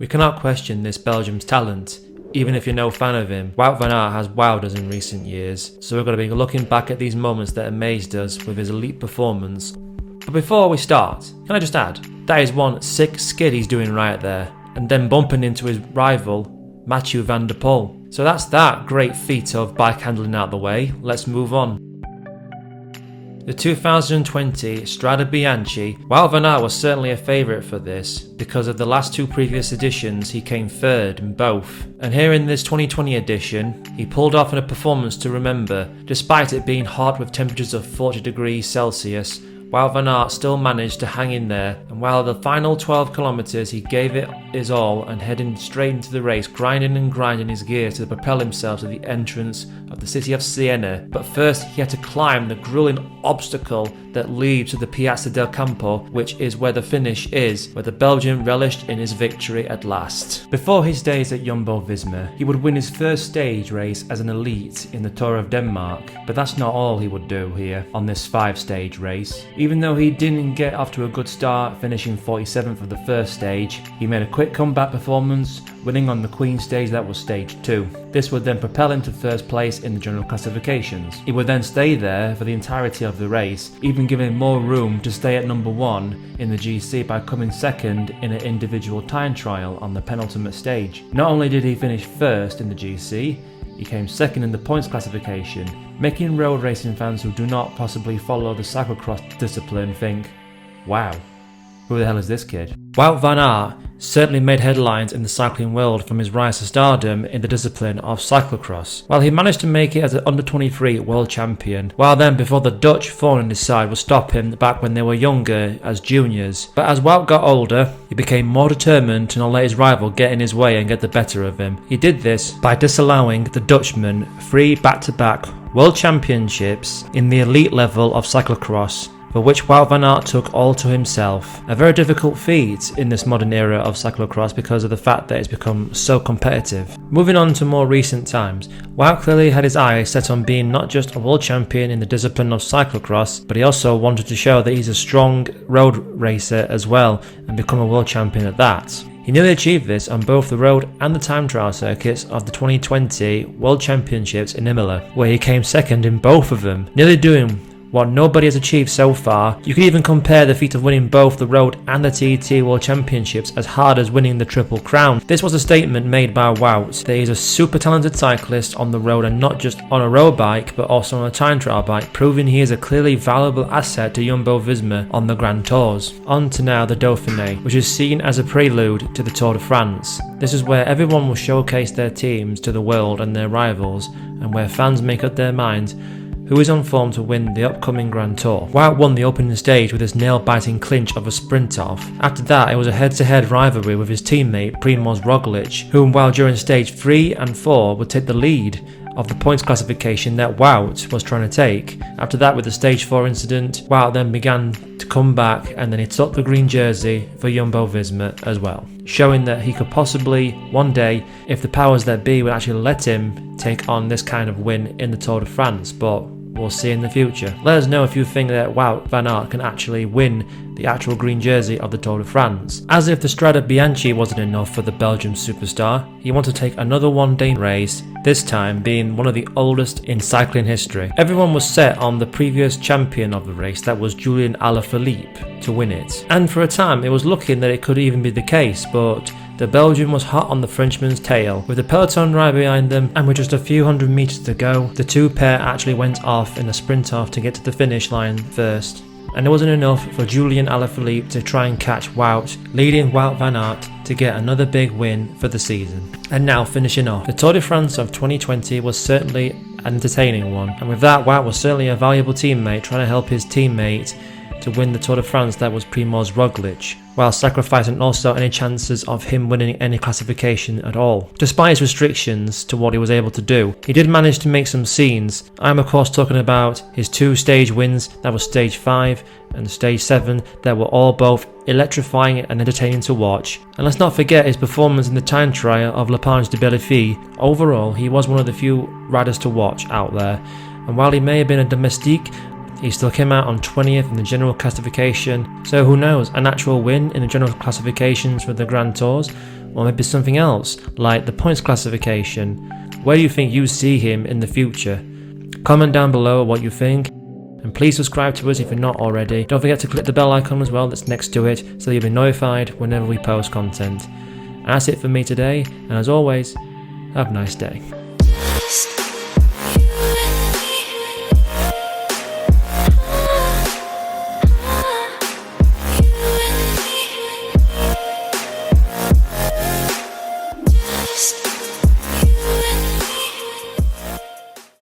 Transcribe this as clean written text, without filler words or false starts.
We cannot question this Belgium's talent. Even if you're no fan of him, Wout Van Aert has wowed us in recent years, so we're going to be looking back at these moments that amazed us with his elite performance. But before we start, can I just add, that is one sick skid he's doing right there, and then bumping into his rival, Mathieu van der Poel. So that's that great feat of bike handling out the way, let's move on. The 2020 Strade Bianche, Wout Van Aert was certainly a favourite for this, because of the last two previous editions he came third in both, and here in this 2020 edition he pulled off a performance to remember. Despite it being hot with temperatures of 40 degrees Celsius, Wout Van Aert still managed to hang in there, and while the final 12 kilometres he gave it his all and heading straight into the race, grinding and grinding his gears to propel himself to the entrance of the city of Siena. But first he had to climb the grueling obstacle that leads to the Piazza del Campo, which is where the finish is, where the Belgian relished in his victory at last. Before his days at Jumbo-Visma, he would win his first stage race as an elite in the Tour of Denmark, but that's not all he would do here on this 5-stage race. Even though he didn't get off to a good start, finishing 47th of the first stage, he made a quick comeback performance, winning on the Queen stage, that was stage 2. This would then propel him to first place in the general classifications. He would then stay there for the entirety of the race, even giving him more room to stay at number 1 in the GC by coming second in an individual time trial on the penultimate stage. Not only did he finish first in the GC, he came second in the points classification, making road racing fans who do not possibly follow the cyclocross discipline think, wow, who the hell is this kid? Wout Van Aert certainly made headlines in the cycling world from his rise to stardom in the discipline of cyclocross. While he managed to make it as an under-23 world champion, while then before the Dutch thorn in his side would stop him back when they were younger as juniors. But as Wout got older, he became more determined to not let his rival get in his way and get the better of him. He did this by disallowing the Dutchman 3 back-to-back world championships in the elite level of cyclocross, for which Wout Van Aert took all to himself. A very difficult feat in this modern era of cyclocross because of the fact that it's become so competitive. Moving on to more recent times, Wout clearly had his eyes set on being not just a world champion in the discipline of cyclocross, but he also wanted to show that he's a strong road racer as well and become a world champion at that. He nearly achieved this on both the road and the time trial circuits of the 2020 World Championships in Imola, where he came second in both of them, nearly doing what nobody has achieved so far. You could even compare the feat of winning both the Road and the TT World Championships as hard as winning the Triple Crown. This was a statement made by Wout that he's a super talented cyclist on the road and not just on a road bike but also on a time trial bike, proving he is a clearly valuable asset to Jumbo-Visma on the Grand Tours. On to now the Dauphiné, which is seen as a prelude to the Tour de France. This is where everyone will showcase their teams to the world and their rivals, and where fans make up their minds who is on form to win the upcoming Grand Tour. Wout won the opening stage with his nail-biting clinch of a sprint-off. After that, it was a head-to-head rivalry with his teammate Primož Roglič, whom while during stage 3 and 4 would take the lead of the points classification that Wout was trying to take. After that, with the stage 4 incident, Wout then began to come back, and then he took the green jersey for Jumbo-Visma as well, showing that he could possibly one day, if the powers that be would actually let him take on this kind of win in the Tour de France, but we'll see in the future. Let us know if you think that Wout Van Aert can actually win the actual green jersey of the Tour de France. As if the Strade Bianche wasn't enough for the Belgian superstar, he wanted to take another one-day race, this time being one of the oldest in cycling history. Everyone was set on the previous champion of the race, that was Julian Alaphilippe, to win it. And for a time it was looking that it could even be the case, but the Belgian was hot on the Frenchman's tail. With the peloton right behind them and with just a few hundred metres to go, the two pair actually went off in a sprint off to get to the finish line first. And it wasn't enough for Julian Alaphilippe to try and catch Wout, leading Wout Van Aert to get another big win for the season. And now finishing off, the Tour de France of 2020 was certainly an entertaining one, and with that Wout was certainly a valuable teammate trying to help his teammate to win the Tour de France, that was Primož Roglič, while sacrificing also any chances of him winning any classification at all. Despite his restrictions to what he was able to do, he did manage to make some scenes. I'm of course talking about his 2 stage wins, that was stage 5 and stage 7, that were all both electrifying and entertaining to watch. And let's not forget his performance in the time trial of La Planche de Belleville. Overall, he was one of the few riders to watch out there, and while he may have been a domestique, He still came out on 20th in the general classification, so who knows, an actual win in the general classifications for the Grand Tours, or maybe something else, like the points classification. Where do you think you see him in the future? Comment down below what you think, and please subscribe to us if you're not already. Don't forget to click the bell icon as well that's next to it, so you'll be notified whenever we post content. And that's it for me today, and as always, have a nice day.